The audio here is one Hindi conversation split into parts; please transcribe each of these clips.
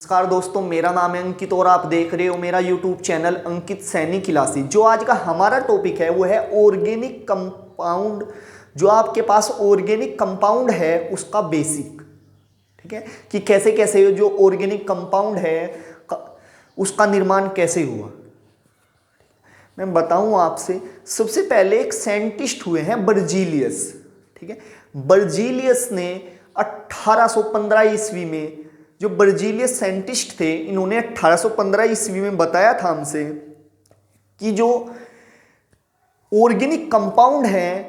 नमस्कार दोस्तों, मेरा नाम है अंकित और आप देख रहे हो मेरा YouTube चैनल अंकित सैनी क्लासेस। जो आज का हमारा टॉपिक है वो है ऑर्गेनिक कंपाउंड। जो आपके पास ऑर्गेनिक कंपाउंड है उसका बेसिक, ठीक है, कि कैसे कैसे जो ऑर्गेनिक कंपाउंड है उसका निर्माण कैसे हुआ। मैं बताऊं आपसे, सबसे पहले एक साइंटिस्ट हुए हैं बर्जीलियस, ठीक है। बर्जीलियस ने 1815 ईस्वी में, जो बर्जीलियस साइंटिस्ट थे, इन्होंने 1815 ईस्वी में बताया था हमसे कि जो ऑर्गेनिक कंपाउंड है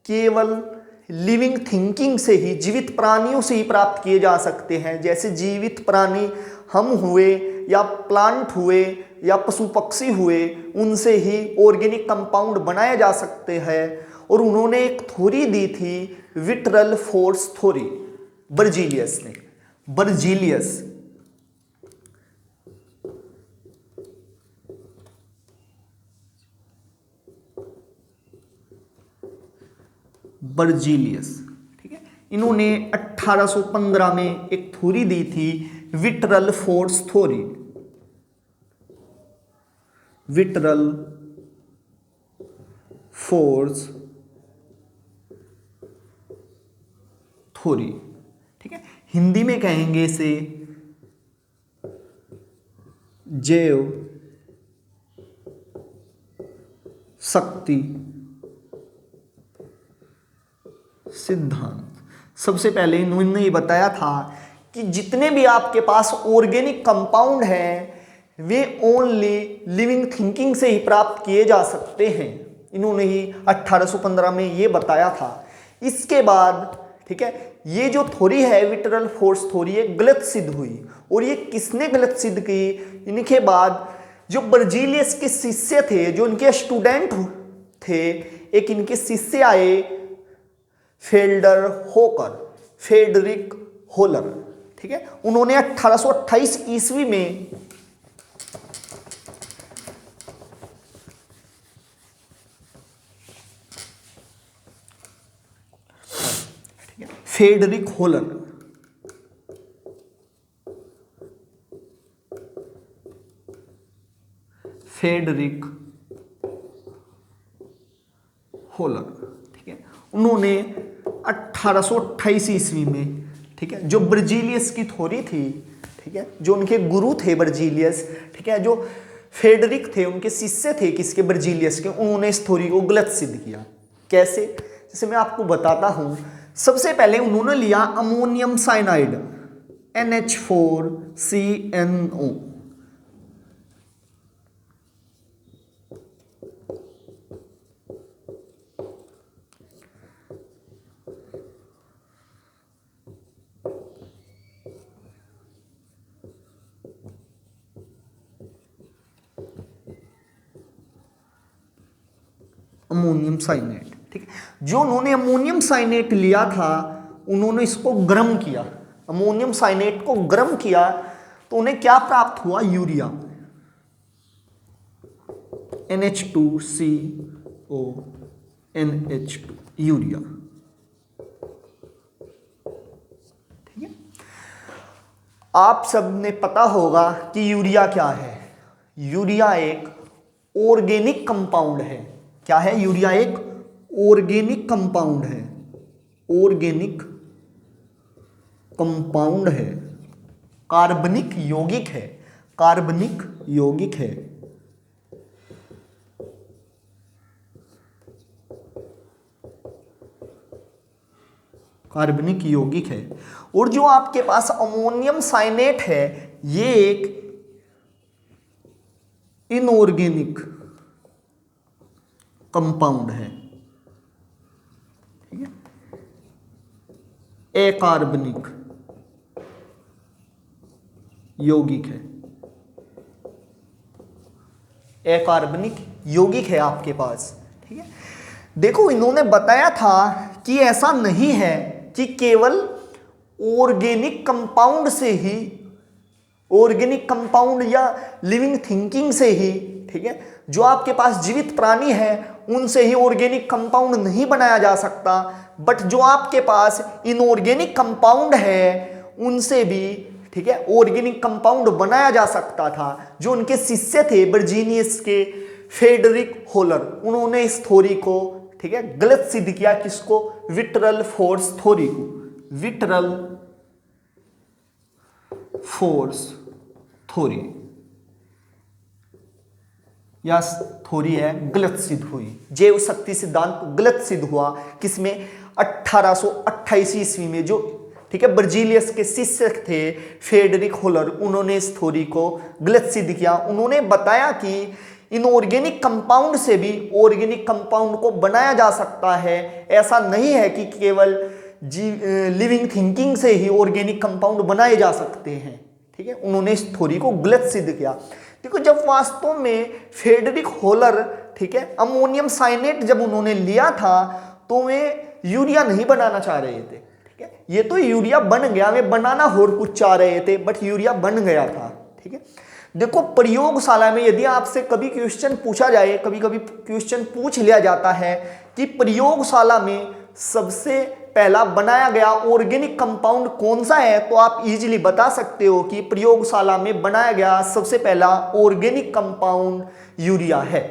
केवल लिविंग थिंकिंग से ही, जीवित प्राणियों से ही प्राप्त किए जा सकते हैं। जैसे जीवित प्राणी हम हुए या प्लांट हुए या पशु पक्षी हुए, उनसे ही ऑर्गेनिक कंपाउंड बनाया जा सकते हैं। और उन्होंने एक थ्योरी दी थी, विट्रल फोर्स थ्योरी, बर्जीलियस ने। बर्जीलियस ठीक है, इन्होंने 1815 में एक थ्योरी दी थी, vitriol force theory. Vitriol force theory, ठीक है। हिंदी में कहेंगे इसे जैव शक्ति सिद्धांत। सबसे पहले इन्होंने ये बताया था कि जितने भी आपके पास ऑर्गेनिक कंपाउंड हैं वे ओनली लिविंग थिंकिंग से ही प्राप्त किए जा सकते हैं। इन्होंने ही 1815 में ये बताया था। इसके बाद, ठीक है, ये जो थ्योरी है विट्रल फोर्स थ्योरी, ये गलत सिद्ध हुई। और ये किसने गलत सिद्ध की? इनके बाद जो बर्जीलियस के शिष्य थे, जो इनके स्टूडेंट थे, एक इनके शिष्य आए, फेडरिक होलर, ठीक है। उन्होंने 1828 ईस्वी में फेडरिक होलर, ठीक है, उन्होंने 1828 ईस्वी में, ठीक है, जो बर्जीलियस की थ्योरी थी, ठीक है, जो उनके गुरु थे बर्जीलियस, ठीक है, जो फेडरिक थे उनके शिष्य थे किसके? बर्जीलियस के। उन्होंने इस थ्योरी को गलत सिद्ध किया। कैसे? जैसे मैं आपको बताता हूं। सबसे पहले उन्होंने लिया अमोनियम साइनाइड, NH4CnO, अमोनियम साइनेट, ठीक है। जो उन्होंने अमोनियम साइनेट लिया था, उन्होंने इसको गर्म किया, अमोनियम साइनेट को गर्म किया, तो उन्हें क्या प्राप्त हुआ? यूरिया, NH2CO NH2, यूरिया, ठीक है। आप सबने पता होगा कि यूरिया क्या है। यूरिया एक ऑर्गेनिक कंपाउंड है। क्या है? यूरिया एक ऑर्गेनिक कंपाउंड है। ऑर्गेनिक कंपाउंड है, कार्बनिक यौगिक है, कार्बनिक यौगिक है। कार्बनिक यौगिक है। और जो आपके पास अमोनियम साइनेट है, ये एक इनऑर्गेनिक कंपाउंड है, ठीक है, अकार्बनिक यौगिक है, अकार्बनिक यौगिक है आपके पास, ठीक है। देखो, इन्होंने बताया था कि ऐसा नहीं है कि केवल ऑर्गेनिक कंपाउंड से ही, ऑर्गेनिक कंपाउंड या लिविंग थिंकिंग से ही, ठीक है, जो आपके पास जीवित प्राणी है उनसे ही ऑर्गेनिक कंपाउंड नहीं बनाया जा सकता, बट जो आपके पास इनऑर्गेनिक कंपाउंड है उनसे भी, ठीक है, ऑर्गेनिक कंपाउंड बनाया जा सकता था। जो उनके शिष्य थे वर्जीनियस के फ्रेडरिक होलर, उन्होंने इस थ्योरी को, ठीक है, गलत सिद्ध किया। किसको? विट्रल फोर्स थ्योरी को। विट्रल फोर्स थ्योरी या थ्योरी है, गलत सिद्ध हुई। जैव शक्ति सिद्धांत गलत सिद्ध हुआ। किसमें? 1828 ईस्वी में जो, ठीक है, वर्जीलियस के शिष्य थे फ्रेडरिक होलर, उन्होंने इस थ्योरी को गलत सिद्ध किया। उन्होंने बताया कि इनऑर्गेनिक कंपाउंड से भी ऑर्गेनिक कंपाउंड को बनाया जा सकता है। ऐसा नहीं है कि केवल लिविंग थिंकिंग से ही ऑर्गेनिक कंपाउंड बनाए जा सकते हैं। ठीक है, उन्होंने इस थ्योरी को गलत सिद्ध किया। देखो, जब वास्तव में फ्रेडरिक होलर, ठीक है, अमोनियम साइनेट जब उन्होंने लिया था तो वे यूरिया नहीं बनाना चाह रहे थे। ठीक है, ये तो यूरिया बन गया, वे बनाना और कुछ चाह रहे थे, बट यूरिया बन गया था। ठीक है, देखो, प्रयोगशाला में यदि आपसे कभी क्वेश्चन पूछा जाए, कभी कभी क्वेश्चन पूछ लिया जाता है कि प्रयोगशाला में सबसे पहला बनाया गया ऑर्गेनिक कंपाउंड कौन सा है, तो आप इजीली बता सकते हो कि प्रयोगशाला में बनाया गया सबसे पहला ऑर्गेनिक कंपाउंड यूरिया है।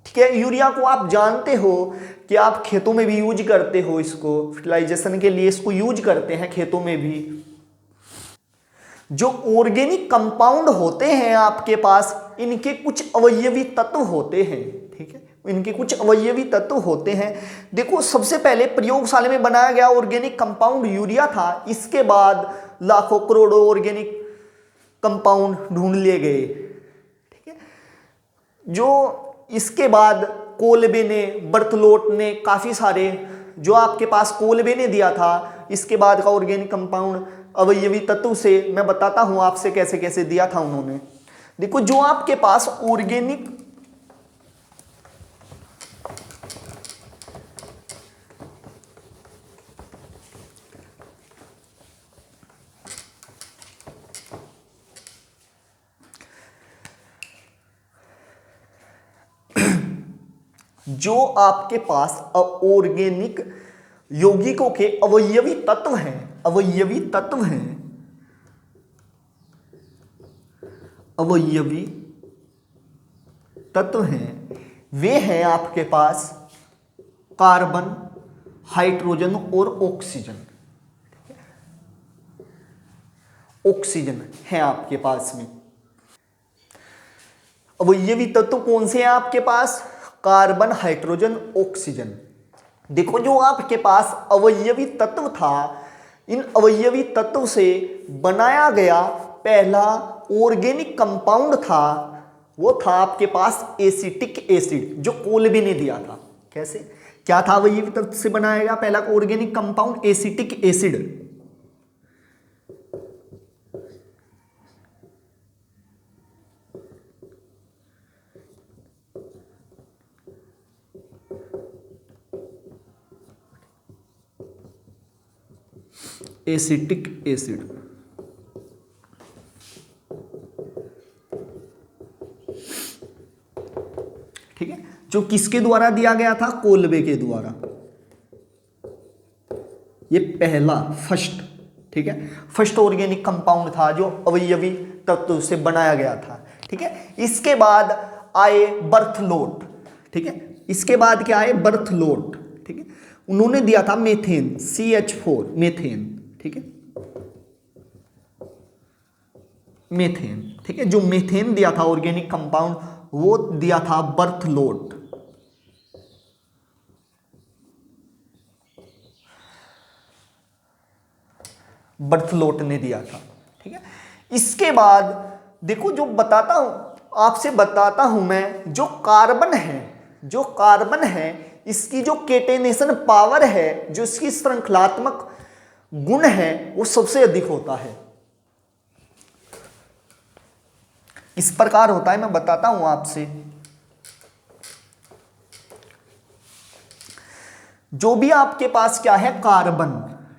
ठीक है, यूरिया को आप जानते हो कि आप खेतों में भी यूज करते हो, इसको फर्टिलाइजेशन के लिए इसको यूज करते हैं खेतों में भी। जो ऑर्गेनिक कंपाउंड होते हैं आपके पास, इनके कुछ अवयवी तत्व होते हैं। ठीक है, इनके कुछ अवयवी तत्व होते हैं। देखो, सबसे पहले प्रयोगशाला में बनाया गया ऑर्गेनिक कंपाउंड यूरिया था। इसके बाद लाखों करोड़ों ऑर्गेनिक कंपाउंड ढूंढ लिए गए। ठीक है, जो इसके बाद कोलबे ने, बर्थलोट ने, काफी सारे, जो आपके पास कोलबे ने दिया था, इसके बाद का ऑर्गेनिक कंपाउंड अवयवी तत्व से मैं बताता हूं आपसे कैसे कैसे दिया था उन्होंने। देखो, जो आपके पास ऑर्गेनिक जो आपके पास ऑर्गेनिक यौगिकों के अवयवी तत्व हैं, अवयवी तत्व हैं, अवयवी तत्व हैं, वे हैं आपके पास कार्बन, हाइड्रोजन और ऑक्सीजन। ऑक्सीजन है आपके पास में। अवयवी तत्व कौन से हैं आपके पास? Carbon, hydrogen, oxygen. देखो, जो आपके पास अवयवी तत्व था, इन अवयवी तत्व से बनाया गया पहला ऑर्गेनिक कंपाउंड था, वो था आपके पास एसिटिक एसिड, जो कोलबे ने दिया था। कैसे, क्या था अवयवी तत्व से बनाया गया पहला organic compound? Acetic acid. Acetic acid. ठीक है, जो किसके द्वारा दिया गया था? कोलबे के द्वारा। ये पहला, फर्स्ट, ठीक है, फर्स्ट ऑर्गेनिक कंपाउंड था जो अवयवी तत्व से बनाया गया था। ठीक है, इसके बाद आए बर्थलोट। ठीक है, इसके बाद क्या आए? बर्थलोट। ठीक है, उन्होंने दिया था मेथेन, CH4, मेथेन। ठीक है, मेथेन। ठीक है, जो मेथेन दिया था ऑर्गेनिक कंपाउंड, वो दिया था बर्थलोट। बर्थलोट ने दिया था। ठीक है, इसके बाद देखो, जो बताता हूं आपसे, बताता हूं मैं, जो कार्बन है, जो कार्बन है, इसकी जो केटेनेशन पावर है, जो इसकी श्रृंखलात्मक गुण है, वो सबसे अधिक होता है। इस प्रकार होता है, मैं बताता हूं आपसे। जो भी आपके पास क्या है? कार्बन।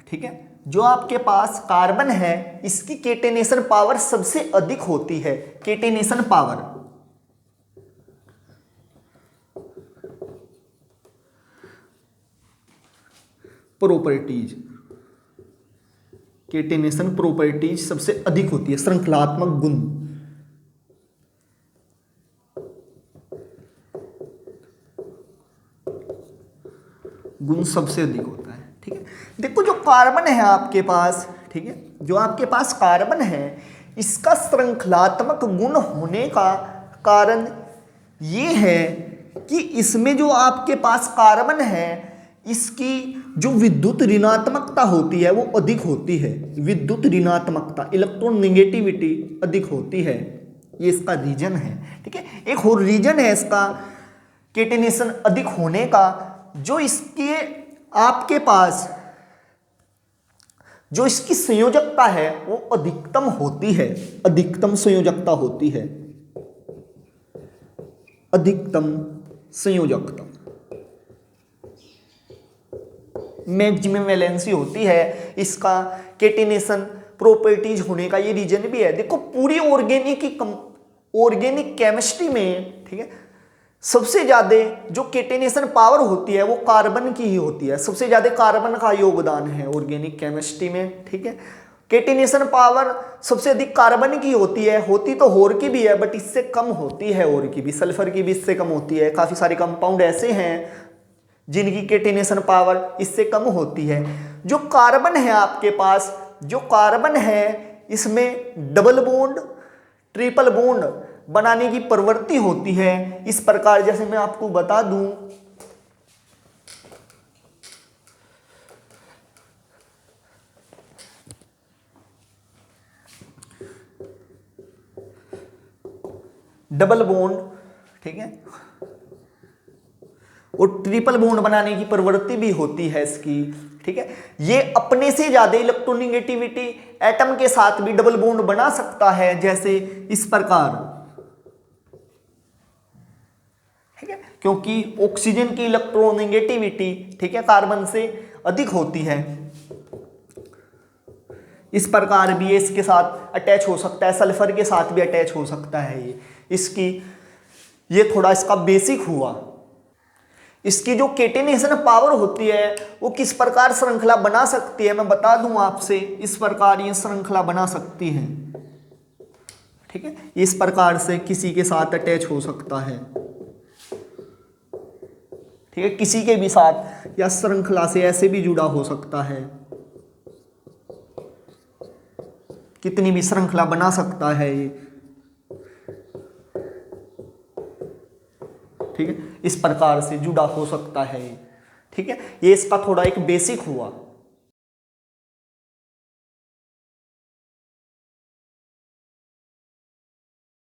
ठीक है, जो आपके पास कार्बन है, इसकी केटेनेशन पावर सबसे अधिक होती है। Catenation power, properties, catenation properties सबसे अधिक होती है, श्रृंखलात्मक गुण सबसे अधिक होता है। ठीक है, देखो जो कार्बन है आपके पास, ठीक है, जो आपके पास कार्बन है, इसका श्रृंखलात्मक गुण होने का कारण ये है कि इसमें जो आपके पास कार्बन है, इसकी जो विद्युत ऋणात्मकता होती है वो अधिक होती है। विद्युत ऋणात्मकता, इलेक्ट्रोनेगेटिविटी अधिक होती है, ये इसका रीजन है। ठीक है, एक और रीजन है इसका केटेनेशन अधिक होने का, जो इसके आपके पास जो इसकी संयोजकता है वो अधिकतम होती है, अधिकतम संयोजकता होती है, अधिकतम संयोजकता, मैक्सिमम वैलेंसी होती है। इसका केटेनेशन प्रॉपर्टीज होने का ये रीजन भी है। देखो पूरी ऑर्गेनिक केमिस्ट्री में, ठीक है, सबसे ज्यादा जो केटेनेशन पावर होती है वो कार्बन की ही होती है। सबसे ज्यादा कार्बन का योगदान है ऑर्गेनिक केमिस्ट्री में। ठीक है, केटेनेशन पावर सबसे अधिक कार्बन की होती है, होती तो और की भी है बट इससे कम होती है, और की भी, सल्फर की भी इससे कम होती है। काफी सारे कंपाउंड ऐसे हैं जिनकी केटेनेशन पावर इससे कम होती है। जो कार्बन है आपके पास, जो कार्बन है इसमें डबल बॉन्ड, ट्रिपल बॉन्ड बनाने की प्रवृत्ति होती है। इस प्रकार जैसे मैं आपको बता दूं, डबल बॉन्ड, ठीक है, और ट्रिपल बॉन्ड बनाने की प्रवृत्ति भी होती है इसकी। ठीक है, ये अपने से ज्यादा इलेक्ट्रोनेगेटिविटी एटम के साथ भी डबल बॉन्ड बना सकता है, जैसे इस प्रकार। ठीक है, क्योंकि ऑक्सीजन की इलेक्ट्रोनेगेटिविटी, ठीक है, कार्बन से अधिक होती है। इस प्रकार भी ये इसके साथ अटैच हो सकता है, सल्फर के साथ भी अटैच हो सकता है। ये थोड़ा इसका बेसिक हुआ। इसकी जो केटेनेशन पावर होती है वो किस प्रकार श्रृंखला बना सकती है मैं बता दूं आपसे। इस प्रकार ये श्रृंखला बना सकती है। ठीक है, इस प्रकार से किसी के साथ अटैच हो सकता है, ठीक है, किसी के भी साथ, या श्रृंखला से ऐसे भी जुड़ा हो सकता है, कितनी भी श्रृंखला बना सकता है ये। ठीक है, इस प्रकार से जुड़ा हो सकता है। ठीक है, ये इसका थोड़ा एक बेसिक हुआ।